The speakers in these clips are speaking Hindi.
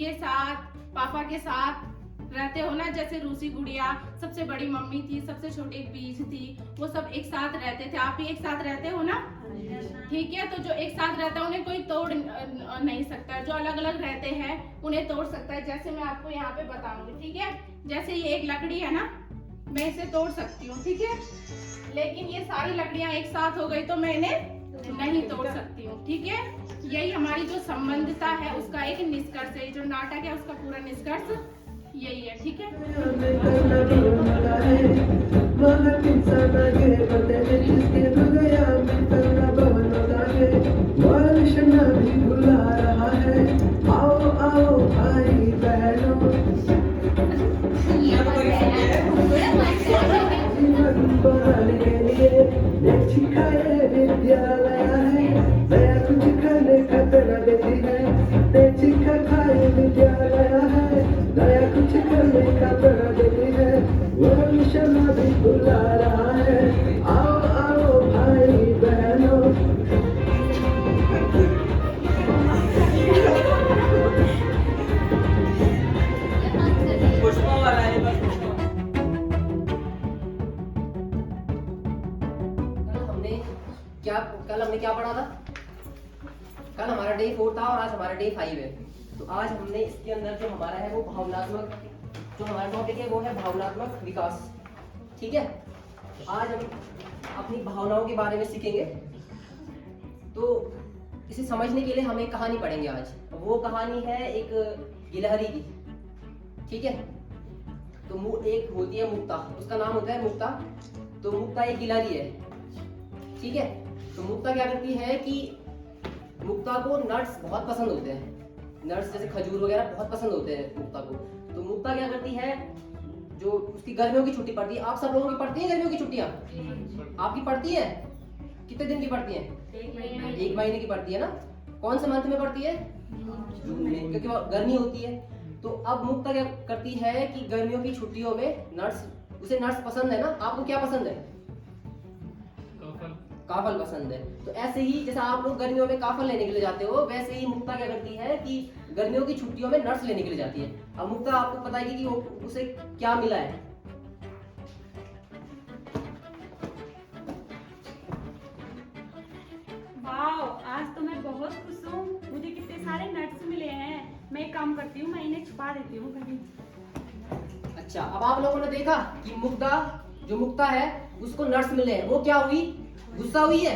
के साथ, पापा के साथ रहते हो ना, जैसे रूसी गुड़िया सबसे बड़ी मम्मी थी, सबसे छोटी बीज थी, वो सब एक साथ रहते थे। आप भी एक साथ रहते हो ना? ठीक है, तो जो एक साथ रहता है उन्हें कोई तोड़ नहीं सकता। जो अलग अलग रहते हैं उन्हें तोड़ सकता है। जैसे मैं आपको यहाँ पे बताऊंगी, ठीक है? जैसे ये एक लकड़ी है ना, मैं इसे तोड़ सकती हूँ, ठीक है? लेकिन ये सारी लकड़ियां एक साथ हो गई तो मैं इन्हें नहीं तोड़ सकती हूँ, ठीक है? यही हमारी जो संबंधता है उसका एक निष्कर्ष है। जो नाटक है उसका पूरा निष्कर्ष यही है, ठीक है? कल हमने क्या पढ़ा था? कल हमारा डे 4 था और आज हमारा डे 5 है। तो आज हमने इसके अंदर जो हमारा है वो भावनात्मक, जो हमारा टॉपिक है वो है भावनात्मक विकास, ठीक है? आज हम अपनी भावनाओं के बारे में सीखेंगे। तो इसे समझने के लिए हम एक कहानी पढ़ेंगे आज। वो कहानी है एक गिलहरी की, ठीक है? तो एक होती है मुक्ता, उसका नाम होता है मुक्ता। तो मुक्ता एक गिलहरी है, ठीक है? तो मुक्ता क्या करती है कि मुक्ता को नट्स बहुत पसंद होते हैं। नट्स जैसे खजूर वगैरह बहुत पसंद होते हैं मुक्ता को। तो मुक्ता क्या करती है, जो उसकी गर्मियों की छुट्टी पड़ती है, आप सब लोगों की पड़ती है गर्मियों की छुट्टियां? आपकी पड़ती है? कितने दिन की पड़ती है? 1 महीने की पड़ती है ना? कौन से मंथ में पड़ती है? जून में, क्योंकि गर्मी होती है। तो अब मुक्ता क्या करती है कि गर्मियों की छुट्टियों में नट्स, उसे नट्स पसंद है ना? आपको क्या पसंद है? काफल पसंद है। तो ऐसे ही जैसे आप लोग गर्मियों में काफल लेने के लिए जाते हो, वैसे ही मुक्ता क्या करती है कि गर्मियों की छुट्टियों में नट्स लेने के लिए जाती है। अब मुक्ता आपको बताएगी कि वो उसे क्या मिला है। वाओ, आज तो मैं बहुत खुश हूँ, मुझे कितने सारे नट्स मिले हैं। मैं एक काम करती हूँ, मैं इन्हें छुपा देती हूँ कहीं। अच्छा, अब आप लोगों ने देखा कि मुक्ता है उसको नट्स मिले हैं। वो क्या हुई? गुस्सा हुई है?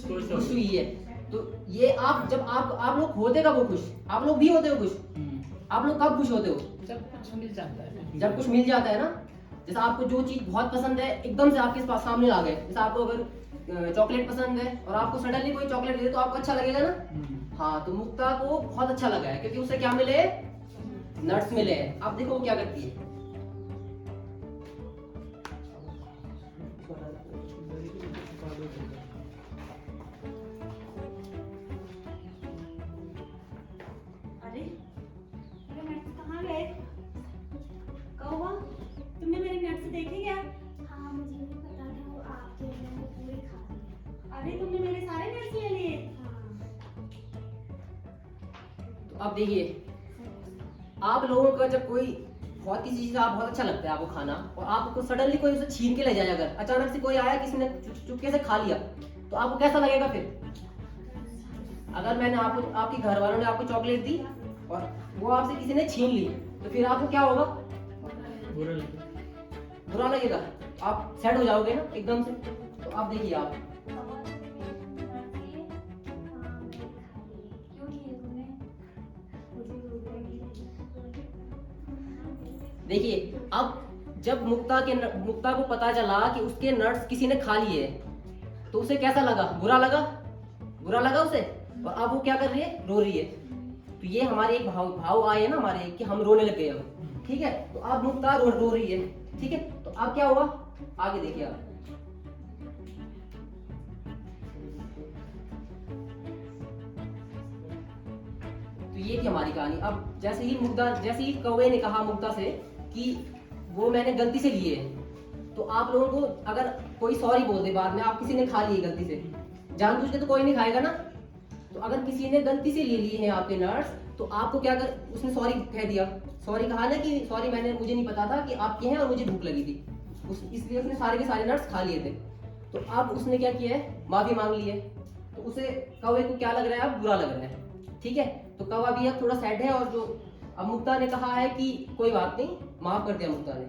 खुश हुई है। तो ये जब आप लोग होते कब हो खुश? आप लोग भी होते हो खुश? आप लोग कब खुश होते हो? जब कुछ मिल जाता है। जब कुछ मिल जाता है ना। जैसे आपको जो चीज बहुत पसंद है एकदम से आपके पास सामने आ गए। जैसे आपको अगर चॉकलेट पसंद है और आपको सडनली कोई चॉकलेट दे दे तो आपको अच्छा लगेगा ना? हाँ, तो मुक्ता को बहुत अच्छा लगा है क्योंकि उसे क्या मिले? नट्स मिले हैं। अब देखो वो क्या करती है। अरे मेरे नट्स कहाँ गए? कौवा, तुमने मेरे नट्स देखे क्या? हाँ, मुझे भी पता था, वो आपके मैंने पूरे खा लिए। अरे तुमने मेरे सारे नट्स ले लिए। तो अब देखिए, आप लोगों का जब कोई बहुत किसी चीज आप बहुत अच्छा लगता है आपको खाना, और आपको सडनली कोई उसे छीन के ले जाए, अगर अचानक से कोई आया किसी ने चुपके से खा लिया, तो आपको कैसा लगेगा फिर? अगर मैंने आपको, आपके घर वालों ने आपको चॉकलेट दी और वो आपसे किसी ने छीन ली, तो फिर आपको क्या होगा? बुरा लगेगा। आप सैड हो जाओगे ना एकदम से। तो अब देखिए आप, देखिए अब जब मुक्ता को पता चला कि उसके नट्स किसी ने खा लिए, तो उसे कैसा लगा? बुरा लगा उसे। और अब वो क्या कर रही है? रो रही है। तो ये हमारे एक भाव आए ना हमारे कि हम रोने लग गए अब, ठीक है? तो अब मुक्ता रो रही है, ठीक है? तो अब क्या हुआ आगे देखिए आप। तो ये थी हमारी कहानी। अब जैसे ही कौवे ने कहा मुक्ता से कि वो मैंने गलती से लिए, तो आप लोगों को अगर कोई सॉरी बोल दे बाद में, आप किसी ने खा लिए गलती से, जानबूझ के तो कोई नहीं खाएगा ना। तो अगर किसी ने गलती से ले लिए हैं आपके नट्स, तो आपको क्या कर, उसने सॉरी कह दिया, सॉरी कहा ना कि सॉरी मुझे नहीं पता था कि आप ये हैं और मुझे भूख लगी थी, इसलिए उसने सारे के सारे नट्स खा लिए थे। तो अब उसने क्या किया है, माफी मांग ली है। तो उसे कौवे को क्या लग रहा है, अब बुरा लग रहा है, ठीक है। तो कौवा भी अब थोड़ा सैड है, और जो अब मुक्ता ने कहा है कि कोई बात नहीं, माफ कर दिया मुक्ता ने।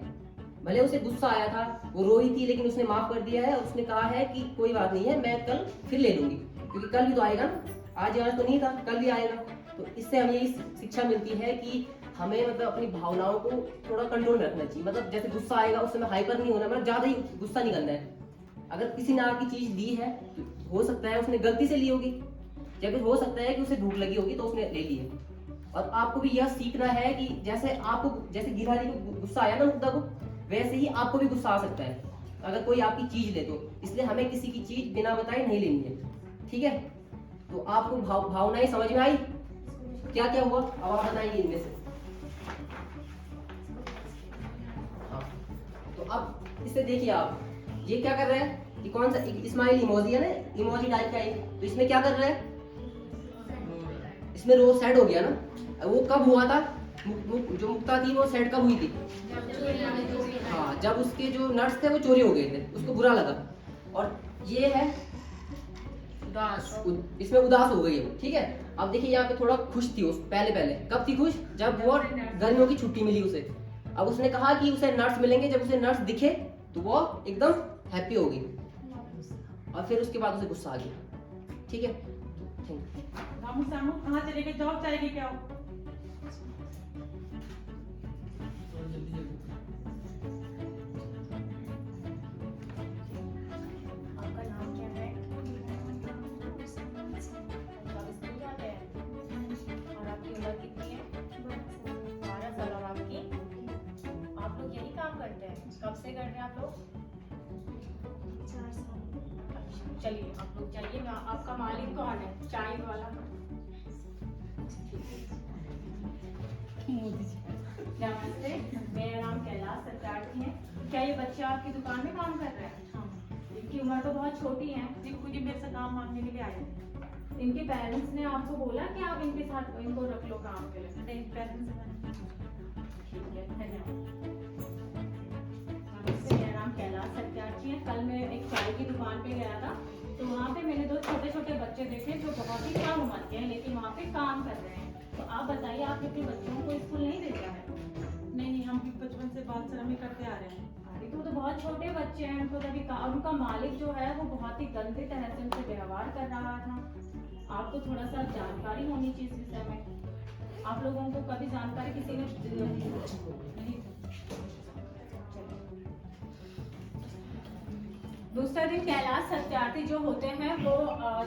भले उसे गुस्सा आया था, वो रोई थी, लेकिन उसने माफ कर दिया है। उसने कहा है कि कोई बात नहीं है, मैं कल फिर ले लूंगी, क्योंकि कल भी तो आएगा ना, आज तो नहीं था, कल भी आएगा। तो इससे हमें यही शिक्षा मिलती है कि हमें मतलब अपनी भावनाओं को थोड़ा कंट्रोल में रखना चाहिए। मतलब जैसे गुस्सा आएगा उस समय हाइपर नहीं होना, मतलब ज्यादा ही गुस्सा नहीं करना है। अगर किसी ने आपकी चीज दी है तो हो सकता है उसने गलती से ली होगी, या फिर हो सकता है कि उसे भूख लगी होगी तो उसने ले ली है। और आपको भी यह सीखना है कि जैसे गिरधारी को गुस्सा आया ना मुक्ता को, वैसे ही आपको भी गुस्सा आ सकता है अगर कोई आपकी चीज दे तो। इसलिए हमें किसी की चीज बिना बताए नहीं लेनी है, ठीक है। तो आपको भावनाएं समझ में आई, क्या क्या हुआ, अब आप बताइए इनमें से। हाँ, तो अब इससे देखिए आप ये क्या कर रहे हैं कि कौन सा स्माइल इमोजी है ना, इमोजी टाइप का है, तो इसमें क्या कर रहे हैं, इसमें रोज सेड हो गया ना। वो कब हुआ था, जो मुक्ता थी वो सेड कब हुई थी, हाँ, जब उसके जो नट्स थे वो चोरी हो गए थे, उसको बुरा लगा। और ये है इसमें उदास हो गई है, ठीक है। अब देखिए यहाँ पे थोड़ा खुश थी उस पहले कब थी खुश, जब वो गर्मियों की छुट्टी मिली उसे। अब उसने कहा कि उसे नट्स मिलेंगे, जब उसे नट्स दिखे तो वो एकदम हैप्पी हो गई, और फिर उसके बाद उसे गुस्सा आ गया, ठीक है। Thank you. रामू सामू कहाँ चले गए, जॉब चले गए क्या हो? आपका नाम क्या है? आप स्कूल जाते हैं? और आपकी उम्र कितनी है? 12 साल। और आपकी? आप लोग यही काम करते हैं? कब से कर रहे हैं आप लोग? 4 साल। चलिए आप लोग चलिए, आपका मालिक कौन है, चाय वाला? नमस्ते, मेरा नाम कैलाश सत्यार्थी है। क्या ये बच्चे आपकी दुकान में काम कर रहे हैं? हाँ। इनकी उम्र तो बहुत छोटी है। जी खुद ही मेरे से काम मांगने के लिए आए थे। इनके पेरेंट्स ने आपको बोला कि आप इनके साथ इनको रख लो काम के लिए? नहीं, पेरेंट्स। ठीक है, धन्यवाद। नमस्ते, मेरा नाम कैलाश सत्यार्थी है। कल मैं एक चाय की दुकान पे गया था, तो वहाँ पे मैंने 2 छोटे छोटे बच्चे देखे जो बहुत ही कम उम्र के हैं, लेकिन वहाँ पे काम कर रहे हैं। तो आप बताइए, आपने अपने बच्चों को स्कूल नहीं भेजा है? नहीं, हम भी बचपन से बाल श्रम करते आ रहे हैं। अरे तो बहुत छोटे बच्चे हैं, उनको तभी उनका मालिक जो है वो बहुत ही गंदे तरह से उनसे व्यवहार कर रहा था। आपको थोड़ा सा जानकारी होनी चाहिए इस विषय में। आप लोगों को कभी जानकारी किसी ने नहीं? दूसरा दिन कैलाश सत्यार्थी जो होते हैं वो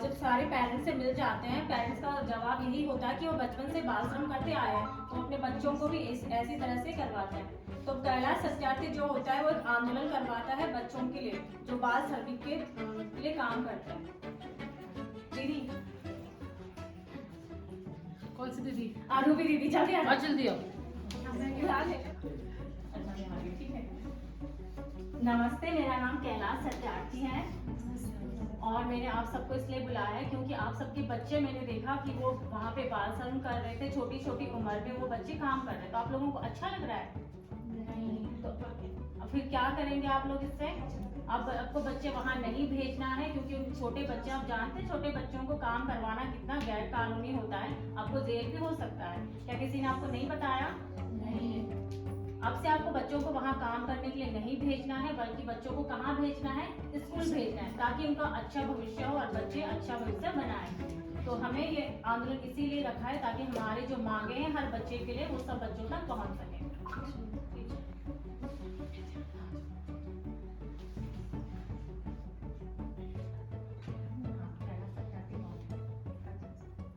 जब सारे पेरेंट्स से मिल जाते हैं, पेरेंट्स का जवाब यही होता है कि वो बचपन से बाल श्रम करते आए हैं, तो अपने बच्चों को भी ऐसी तरह से करवाते हैं। तो कैलाश सत्यार्थी जो होता है वो आंदोलन करवाता है बच्चों के लिए जो बाल श्रमिक के लिए काम करते हैं। दीदी कौन सी दीदी? आरूबी दीदी, जल्दी आ जल्दी आओ। ठीक है। नमस्ते, मेरा नाम कैलाश सत्यार्थी है और मैंने आप सबको इसलिए बुलाया है क्योंकि आप सबके बच्चे मैंने देखा कि वो वहाँ पे बाल श्रम कर रहे थे, छोटी छोटी उम्र में वो बच्चे काम कर रहे थे। तो आप लोगों को अच्छा लग रहा है? नहीं। तो अब फिर क्या करेंगे आप लोग इससे? अब आपको बच्चे वहाँ नहीं भेजना है क्योंकि उन छोटे बच्चे, आप जानते हैं छोटे बच्चों को काम करवाना कितना गैर कानूनी होता है, आपको जेल भी हो सकता है। क्या किसी ने आपको नहीं बताया? नहीं। अब से आपको बच्चों को वहाँ काम करने के लिए नहीं भेजना है, बल्कि बच्चों को कहाँ भेजना है? स्कूल भेजना है, ताकि उनका अच्छा भविष्य हो और बच्चे अच्छा भविष्य बनाएं। तो हमें ये आंदोलन इसीलिए रखा है ताकि हमारे जो मांगे हैं हर बच्चे के लिए वो सब बच्चों तक पहुँच सके।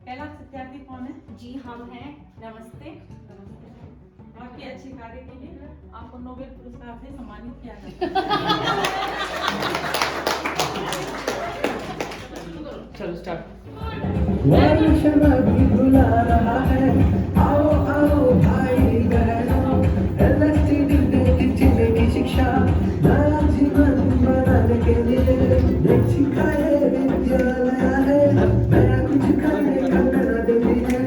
कैलाश सत्यार्थी कौन है? जी हम हैं। नमस्ते। आपके अच्छे कार्य के लिए आपको नोबेल पुरस्कार से सम्मानित किया जाता है। चलो स्टार्ट। भी बुला रहा है, आओ आओ भाई बहनों, LSTD जीने की शिक्षा नया जीवन बनाने के लिए सिखाए विद्यालय है, नया कुछ करने का करा देती है।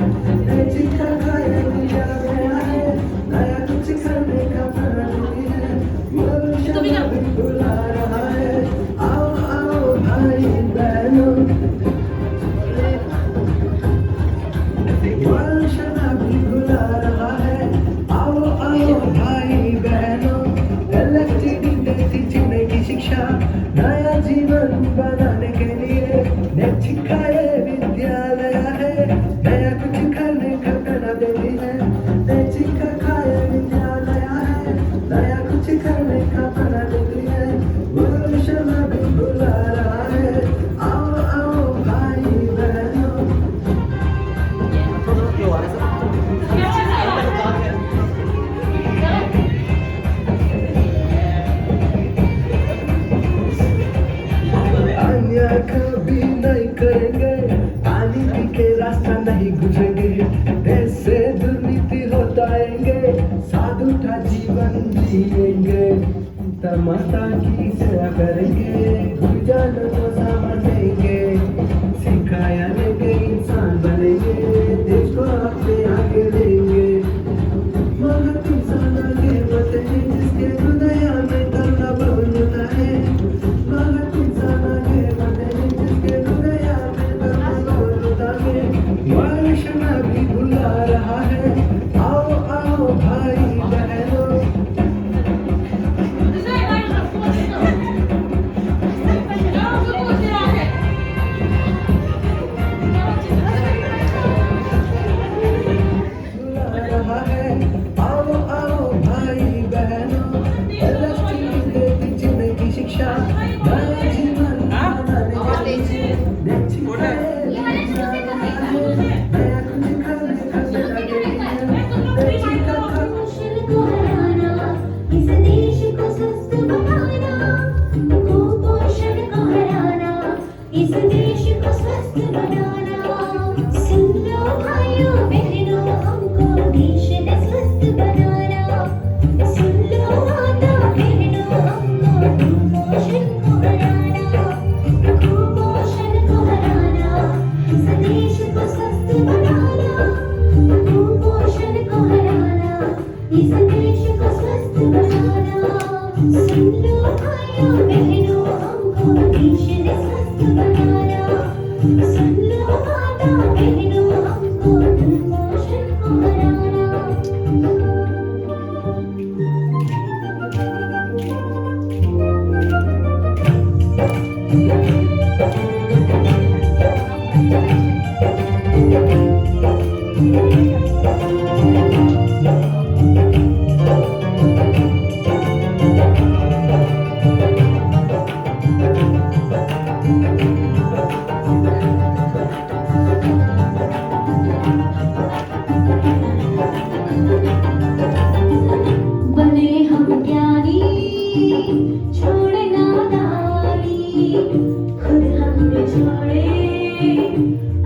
शिक्षा नया जीवन बनाने के लिए नेचिका ये विद्यालय है नया कुछ करने का प्रेरणा देती है नेचिका का ये विद्यालय है नया कुछ करने का प्रेरणा देती है वो शर्मा भी बुला रहा है आओ आओ भाई बहनों अन्याय कभी नहीं करेंगे पानी पी के रास्ता नहीं गुजरेंगे देश से दुर्नीति हटाएंगे साधुता जीवन जिएंगे तमाशा की सेवा करेंगे गुरजनों को समझेंगे सिखाया लेंगे इंसान बनेंगे देश को अपने आगे लेंगे महत इंसान आगे बढ़ेंगे जिसके हृदय में करुणा भरता है महत इंसान आगे बढ़ेंगे जिसके हृदय में करुणा भरता है वायुसेना भी बुला रहा है आओ आओ भाई बहनों बुला रहा है आओ आओ भाई बहनों एलएसटी जीने की शिक्षा नया जीवन बनाने के लिए नेचिका नया कुछ करने का प्रेरणा देती है नेचिका का पोषण को हराना इस देश को स्वस्थ बनाना कुपोषण को हराना इस देश को स्वस्थ बनाना सुन लो भाइयों बहनों हमको देश ने स्वस्थ बनाना सुन लो माता बहनों हमको कुपोषण को हराना कुपोषण को हराना इस देश को स्वस्थ बनाना कुपोषण को हराना इस देश को स्वस्थ बनाना सुन लो भाइयों बहनों हमको देश ने स्वस्थ बनाना सुन लो माता बहनों हमको कुपोषण को हराना बने हम ज्ञानी छोड़े नादानी खुद हमने छोड़े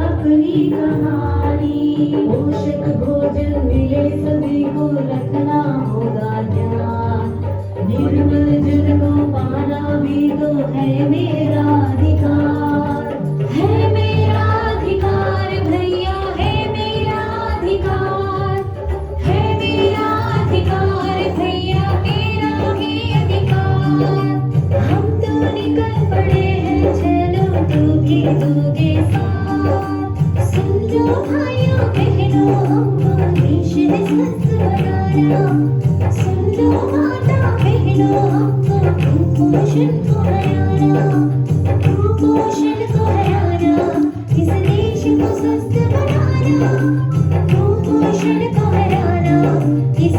अपनी कहानी पोषक भोजन मिले सभी को रखना होगा ध्यान निर्मल जल को पाना भी तो है मेरा अधिकार भैया है मेरा अधिकार है मेरा अधिकार भैया तेरा भी अधिकार हम तो निकल पड़े हैं चलो तू भी दोगे साथ सुन लो भाइयों बहनों हमको देश ने स्वस्थ बनाना सुन लो माता बहनों हमको कुपोषण को हराना कुपोषण को हराना इस देश को स्वस्थ बनाना कुपोषण को हराना इस